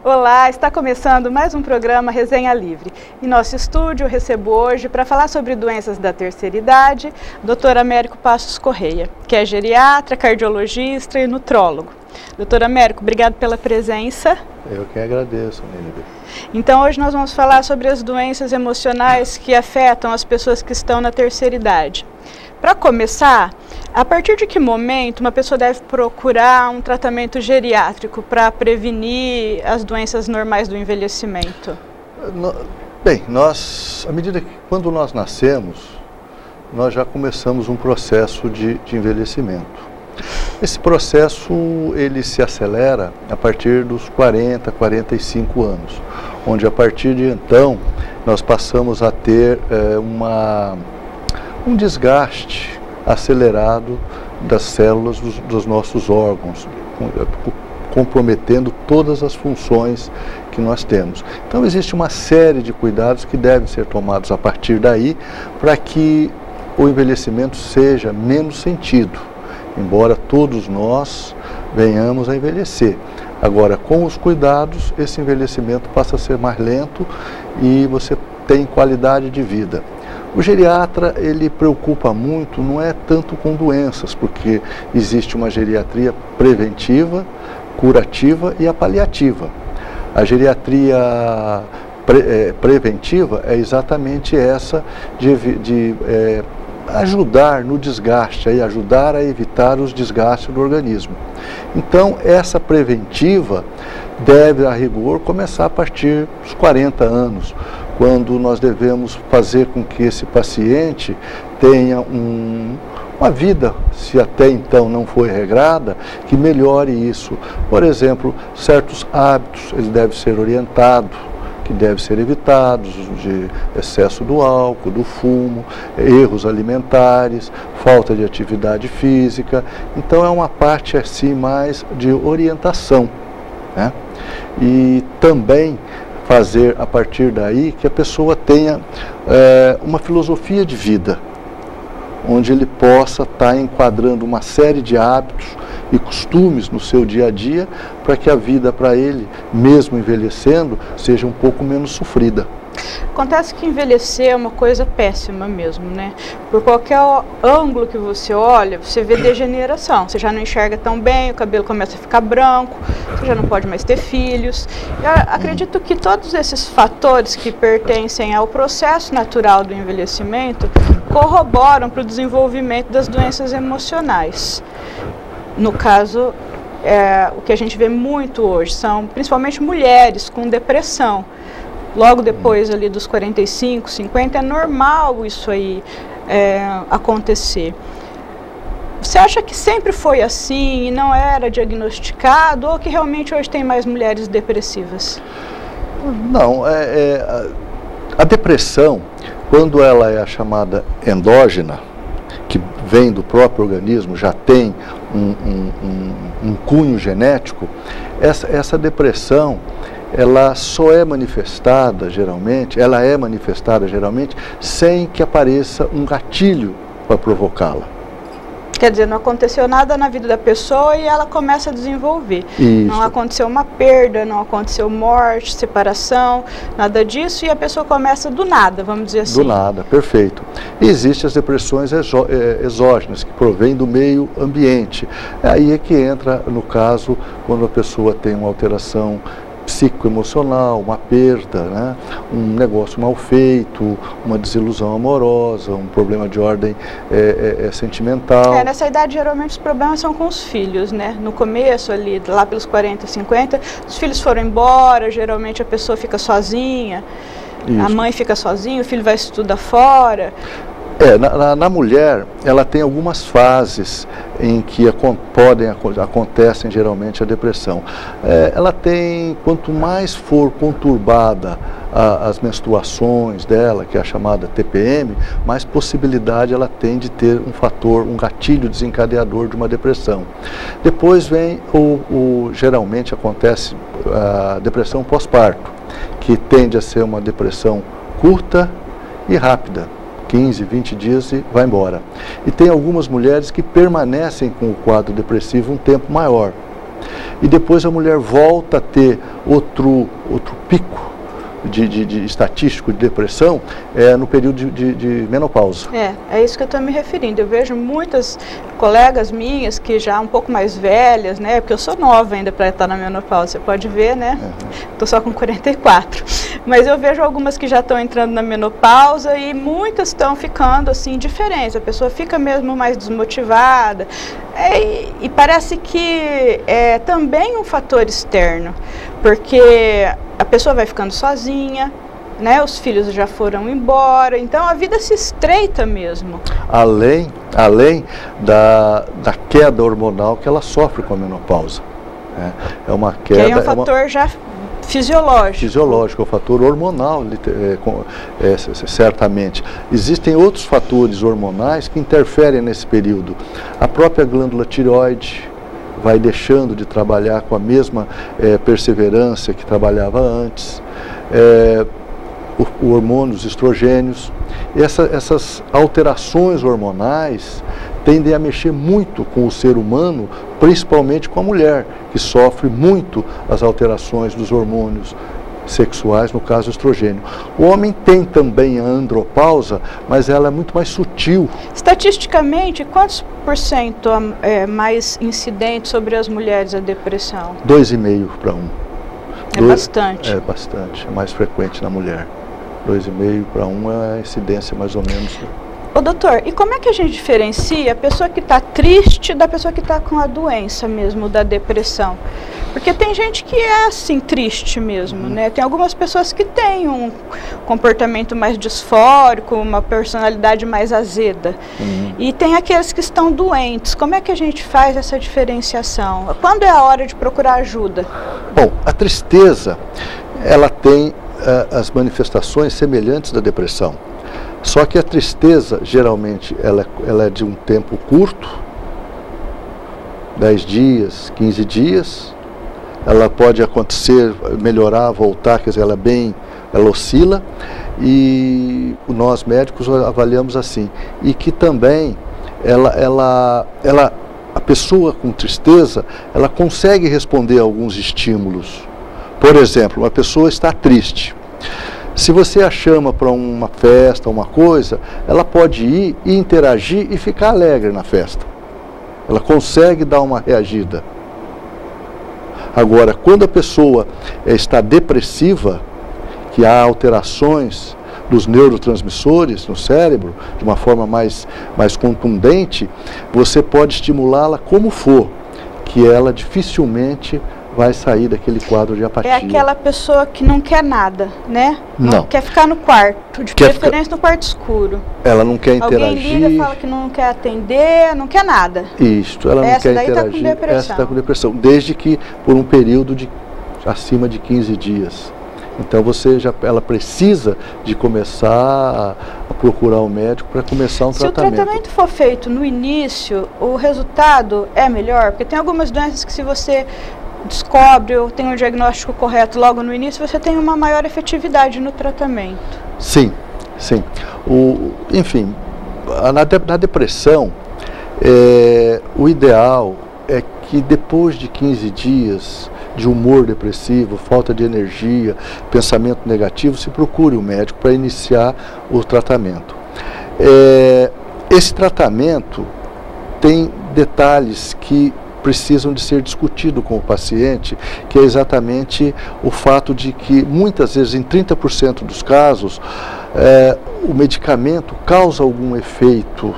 Olá, está começando mais um programa Resenha Livre. Em nosso estúdio eu recebo hoje para falar sobre doenças da terceira idade, Dr. Américo Passos Correia, que é geriatra, cardiologista e nutrólogo. Dr. Américo, obrigado pela presença. Eu que agradeço, Nínive. Então hoje nós vamos falar sobre as doenças emocionais que afetam as pessoas que estão na terceira idade. Para começar, a partir de que momento uma pessoa deve procurar um tratamento geriátrico para prevenir as doenças normais do envelhecimento? Bem, à medida que quando nós nascemos, nós já começamos um processo de envelhecimento. Esse processo ele se acelera a partir dos 40, 45 anos, onde a partir de então nós passamos a ter um desgaste acelerado das células dos nossos órgãos, comprometendo todas as funções que nós temos. Então existe uma série de cuidados que devem ser tomados a partir daí para que o envelhecimento seja menos sentido, embora todos nós venhamos a envelhecer. Agora, com os cuidados, esse envelhecimento passa a ser mais lento e você tem qualidade de vida. O geriatra, ele preocupa muito, não é tanto com doenças, porque existe uma geriatria preventiva, curativa e a paliativa. A geriatria preventiva é exatamente essa de ajudar no desgaste, ajudar a evitar os desgastes do organismo. Então, essa preventiva deve, a rigor, começar a partir dos 40 anos, quando nós devemos fazer com que esse paciente tenha uma vida, se até então não foi regrada, que melhore isso. Por exemplo, certos hábitos, ele deve ser orientado, que devem ser evitados, de excesso do álcool, do fumo, erros alimentares, falta de atividade física. Então é uma parte assim mais de orientação, né? E também fazer a partir daí que a pessoa tenha uma filosofia de vida, onde ele possa estar enquadrando uma série de hábitos e costumes no seu dia a dia, para que a vida para ele, mesmo envelhecendo, seja um pouco menos sofrida. Acontece que envelhecer é uma coisa péssima mesmo, né? Por qualquer ângulo que você olha, você vê degeneração. Você já não enxerga tão bem, o cabelo começa a ficar branco, você já não pode mais ter filhos. Eu acredito que todos esses fatores que pertencem ao processo natural do envelhecimento corroboram para o desenvolvimento das doenças emocionais. No caso, o que a gente vê muito hoje são principalmente mulheres com depressão. Logo depois ali dos 45, 50, é normal isso aí acontecer. Você acha que sempre foi assim e não era diagnosticado, ou que realmente hoje tem mais mulheres depressivas? Não, a depressão, quando ela é a chamada endógena, que vem do próprio organismo, já tem um cunho genético, essa depressão, ela é manifestada geralmente sem que apareça um gatilho para provocá-la. Quer dizer, não aconteceu nada na vida da pessoa e ela começa a desenvolver. Isso. Não aconteceu uma perda, não aconteceu morte, separação, nada disso, e a pessoa começa do nada, vamos dizer assim. Do nada, perfeito. E existem as depressões exógenas, que provêm do meio ambiente. Aí é que entra, no caso, quando a pessoa tem uma alteração psicoemocional, uma perda, né? Um negócio mal feito, uma desilusão amorosa, um problema de ordem sentimental. Nessa idade, geralmente, os problemas são com os filhos, né? No começo, ali, lá pelos 40, 50, os filhos foram embora, geralmente a pessoa fica sozinha, Isso. A mãe fica sozinha, o filho vai estudar fora. Na mulher, ela tem algumas fases em que acontecem geralmente a depressão. Ela tem, quanto mais for conturbada as menstruações dela, que é a chamada TPM, mais possibilidade ela tem de ter um gatilho desencadeador de uma depressão. Depois vem, geralmente acontece a depressão pós-parto, que tende a ser uma depressão curta e rápida. 15, 20 dias e vai embora. E tem algumas mulheres que permanecem com o quadro depressivo um tempo maior. E depois a mulher volta a ter outro pico de estatístico de depressão no período de menopausa. É isso que eu estou me referindo. Eu vejo muitas colegas minhas que já um pouco mais velhas, né? Porque eu sou nova ainda para estar na menopausa, você pode ver, né? Estou só com 44. Mas eu vejo algumas que já estão entrando na menopausa e muitas estão ficando assim diferentes. A pessoa fica mesmo mais desmotivada. E parece que é também um fator externo, porque a pessoa vai ficando sozinha, né? Os filhos já foram embora, então a vida se estreita mesmo. Além da queda hormonal que ela sofre com a menopausa. É uma queda. Que é um fator já fisiológico. Fisiológico, é um fator hormonal, certamente. Existem outros fatores hormonais que interferem nesse período. A própria glândula tireoide vai deixando de trabalhar com a mesma perseverança que trabalhava antes. O hormônio, os estrogênios. Essas alterações hormonais tendem a mexer muito com o ser humano, principalmente com a mulher, que sofre muito as alterações dos hormônios sexuais, no caso o estrogênio. O homem tem também a andropausa, mas ela é muito mais sutil. Estatisticamente, quantos % é mais incidente sobre as mulheres a depressão? 2,5 para 1. Bastante. É bastante, é mais frequente na mulher. 2,5 para 1 é a incidência mais ou menos. Ô doutor, e como é que a gente diferencia a pessoa que está triste da pessoa que está com a doença mesmo, da depressão? Porque tem gente que é assim, triste mesmo, né? Tem algumas pessoas que têm um comportamento mais disfórico, uma personalidade mais azeda. E tem aqueles que estão doentes. Como é que a gente faz essa diferenciação? Quando é a hora de procurar ajuda? Bom, a tristeza, ela tem as manifestações semelhantes da depressão. Só que a tristeza, geralmente, ela é de um tempo curto, 10 dias, 15 dias. Ela pode acontecer, melhorar, voltar, quer dizer, ela oscila. E nós médicos avaliamos assim. E que também, a pessoa com tristeza, ela consegue responder a alguns estímulos. Por exemplo, uma pessoa está triste. Se você a chama para uma festa, uma coisa, ela pode ir e interagir e ficar alegre na festa. Ela consegue dar uma reagida. Agora, quando a pessoa está depressiva, que há alterações dos neurotransmissores no cérebro, de uma forma mais contundente, você pode estimulá-la como for, que ela dificilmente vai sair daquele quadro de apatia. É aquela pessoa que não quer nada, né? Não. Quer ficar no quarto, de preferência no quarto escuro. Ela não quer interagir. Alguém liga, fala que não quer atender, não quer nada. Isso, ela não quer interagir. Essa daí está com depressão. Essa está com depressão, desde que por um período de acima de 15 dias. Então ela precisa de começar a procurar o médico para começar um tratamento. Se o tratamento for feito no início, o resultado é melhor? Porque tem algumas doenças que se você descobre ou tem um diagnóstico correto logo no início, você tem uma maior efetividade no tratamento. Sim, sim. Enfim, na depressão, o ideal é que depois de 15 dias de humor depressivo, falta de energia, pensamento negativo, se procure um médico para iniciar o tratamento. Esse tratamento tem detalhes que precisam de ser discutidos com o paciente, que é exatamente o fato de que muitas vezes, em 30% dos casos, o medicamento causa algum efeito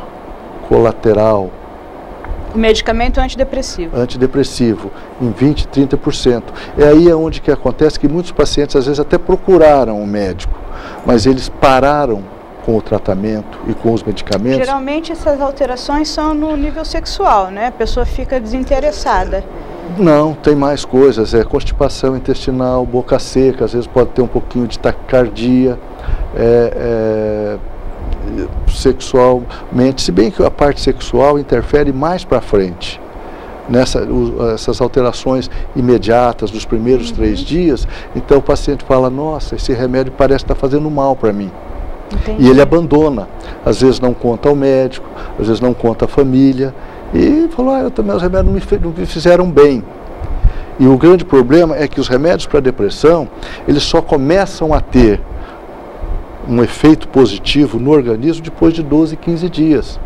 colateral. O medicamento antidepressivo. Antidepressivo, em 20%, 30%. É aí onde que acontece que muitos pacientes às vezes até procuraram um médico, mas eles pararam com o tratamento e com os medicamentos. Geralmente essas alterações são no nível sexual, né? A pessoa fica desinteressada. Não, tem mais coisas, constipação intestinal, boca seca, às vezes pode ter um pouquinho de taquicardia, sexualmente, se bem que a parte sexual interfere mais para frente. Essas alterações imediatas dos primeiros 3 dias, então o paciente fala, nossa, esse remédio parece estar fazendo mal para mim. Entendi. E ele abandona, às vezes não conta ao médico, às vezes não conta à família, e falou, também os remédios não me fizeram bem. E o grande problema é que os remédios para depressão, eles só começam a ter um efeito positivo no organismo depois de 12, 15 dias.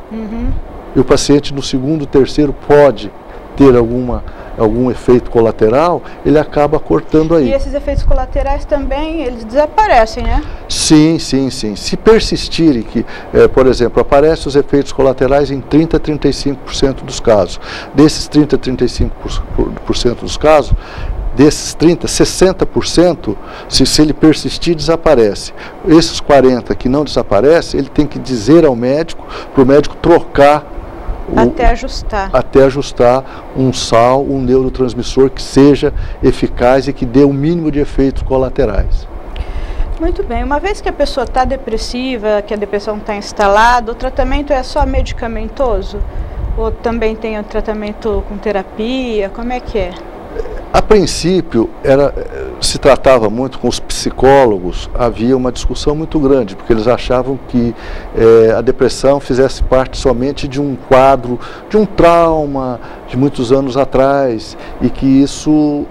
E o paciente no segundo, terceiro pode ter algum efeito colateral, ele acaba cortando aí. E esses efeitos colaterais também, eles desaparecem, né? Sim, sim, sim. Se persistirem, por exemplo, aparecem os efeitos colaterais em 30% a 35% dos casos. Desses 30% a 35% dos casos, desses 30%, 60%, se ele persistir, desaparece. Esses 40% que não desaparecem, ele tem que dizer ao médico, para o médico trocar até ajustar um sal, um neurotransmissor que seja eficaz e que dê o mínimo de efeitos colaterais. Muito bem. Uma vez que a pessoa está depressiva, que a depressão está instalada, o tratamento é só medicamentoso? Ou também tem um tratamento com terapia? Como é que é? A princípio, se tratava muito com os psicólogos, havia uma discussão muito grande, porque eles achavam que a depressão fizesse parte somente de um quadro, de um trauma de muitos anos atrás, e que isso,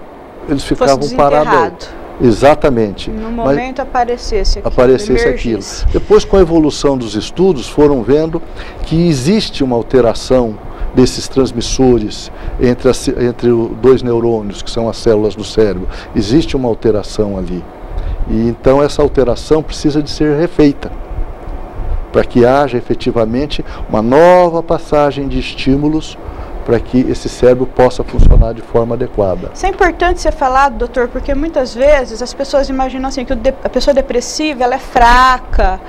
eles ficavam parados. Exatamente. No momento aparecesse aquilo. Depois, com a evolução dos estudos, foram vendo que existe uma alteração desses transmissores entre os 2 neurônios, que são as células do cérebro. Existe uma alteração ali. E então essa alteração precisa de ser refeita, para que haja efetivamente uma nova passagem de estímulos para que esse cérebro possa funcionar de forma adequada. Isso é importante ser falado, doutor, porque muitas vezes as pessoas imaginam assim que a pessoa depressiva ela é fraca,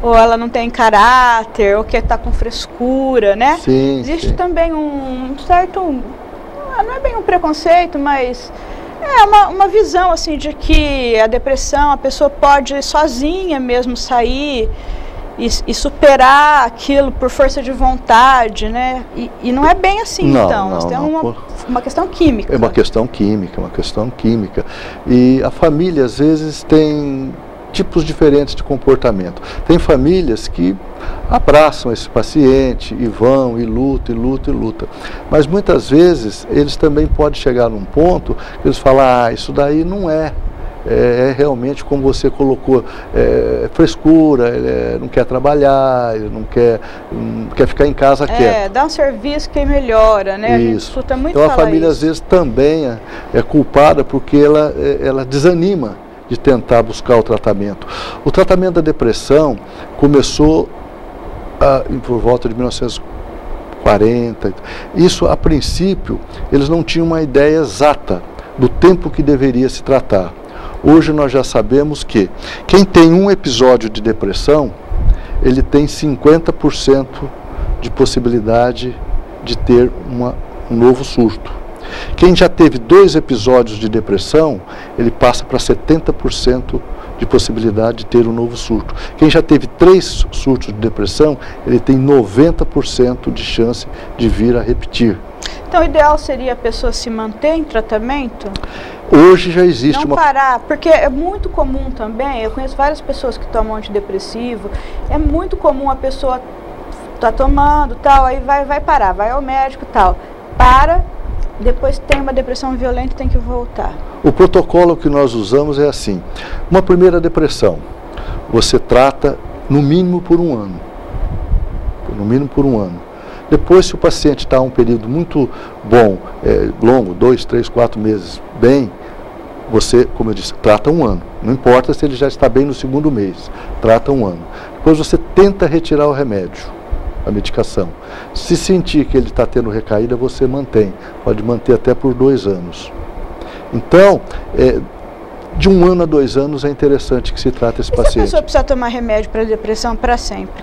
ou ela não tem caráter, ou que está com frescura, né? Sim, existe também um certo, não é bem um preconceito, mas é uma visão assim de que a depressão, a pessoa pode sozinha mesmo sair e superar aquilo por força de vontade, né? E não é bem assim, então. Nós temos uma questão química. É uma questão química. E a família, às vezes, tem tipos diferentes de comportamento. Tem famílias que abraçam esse paciente e vão, e lutam. Mas muitas vezes, eles também podem chegar num ponto que eles falam, isso daí não é realmente, como você colocou, frescura, ele não quer trabalhar, ele não quer ficar em casa quieto. Dá um serviço que melhora, né? Isso. A gente escuta muito então a falar família isso. Às vezes também é culpada porque ela desanima de tentar buscar o tratamento. O tratamento da depressão começou por volta de 1940. Isso, a princípio, eles não tinham uma ideia exata do tempo que deveria se tratar. Hoje nós já sabemos que quem tem um episódio de depressão, ele tem 50% de possibilidade de ter um novo surto. Quem já teve 2 episódios de depressão, ele passa para 70% de possibilidade de ter um novo surto. Quem já teve 3 surtos de depressão, ele tem 90% de chance de vir a repetir. Então, o ideal seria a pessoa se manter em tratamento? Hoje já existe não parar, porque é muito comum também, eu conheço várias pessoas que tomam antidepressivo, é muito comum a pessoa tá tomando, tal, aí vai parar, vai ao médico, tal, depois tem uma depressão violenta e tem que voltar. O protocolo que nós usamos é assim, uma primeira depressão, você trata no mínimo por um ano. Depois, se o paciente está um período muito bom, longo, 2, 3, 4 meses, bem, você, como eu disse, trata um ano. Não importa se ele já está bem no segundo mês, trata um ano. Depois você tenta retirar o remédio, a medicação. Se sentir que ele está tendo recaída, você mantém. Pode manter até por 2 anos. Então, de 1 ano a 2 anos é interessante que se trate esse paciente. Se a pessoa precisa tomar remédio para depressão para sempre?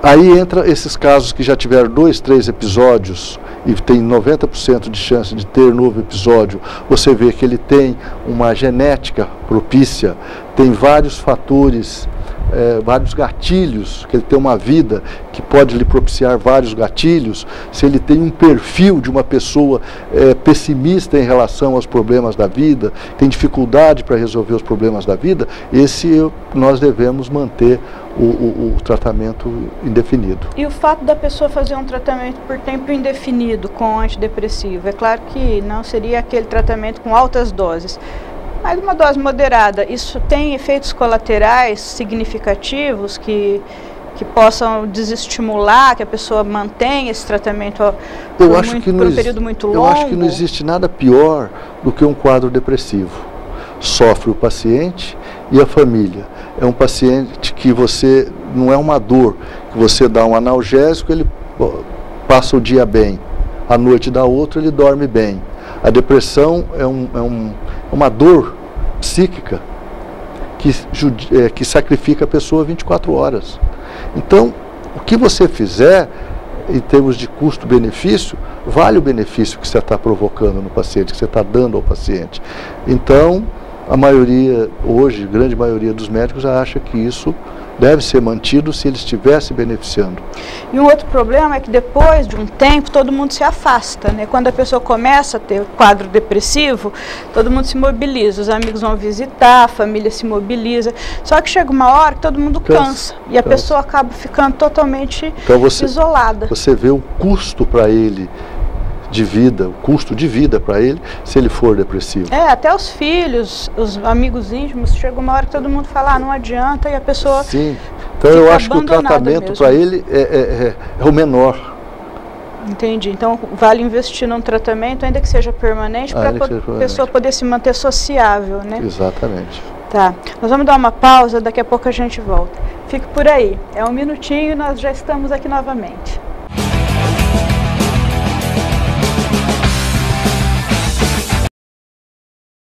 Aí entra esses casos que já tiveram 2, 3 episódios e tem 90% de chance de ter novo episódio. Você vê que ele tem uma genética propícia, tem vários fatores, vários gatilhos, que ele tem uma vida que pode lhe propiciar vários gatilhos. Se ele tem um perfil de uma pessoa pessimista em relação aos problemas da vida, tem dificuldade para resolver os problemas da vida, nós devemos manter o tratamento indefinido. E o fato da pessoa fazer um tratamento por tempo indefinido com antidepressivo, é claro que não seria aquele tratamento com altas doses, mas uma dose moderada, isso tem efeitos colaterais significativos que possam desestimular, que a pessoa mantenha esse tratamento por um período muito longo? Eu acho que não existe nada pior do que um quadro depressivo. Sofre o paciente e a família. É um paciente que você, não é uma dor, que você dá um analgésico, ele passa o dia bem, à noite dá outro, ele dorme bem. A depressão é uma dor psíquica que sacrifica a pessoa 24 horas. Então, o que você fizer, em termos de custo-benefício, vale o benefício que você está provocando no paciente, que você está dando ao paciente. Então, a maioria, hoje, grande maioria dos médicos já acha que isso deve ser mantido se ele estiver se beneficiando. E um outro problema é que depois de um tempo todo mundo se afasta, né? Quando a pessoa começa a ter quadro depressivo, todo mundo se mobiliza, os amigos vão visitar, a família se mobiliza, só que chega uma hora que todo mundo cansa e a pessoa acaba ficando totalmente isolada. Você vê o custo para ele de vida, o custo de vida para ele, se ele for depressivo. Até os filhos, os amigos íntimos, chega uma hora que todo mundo fala, não adianta, e a pessoa Sim, então eu acho que o tratamento para ele é o menor. Entendi, então vale investir num tratamento, ainda que seja permanente, para a pessoa poder se manter sociável, né? Exatamente. Tá, nós vamos dar uma pausa, daqui a pouco a gente volta. Fique por aí, é um minutinho e nós já estamos aqui novamente.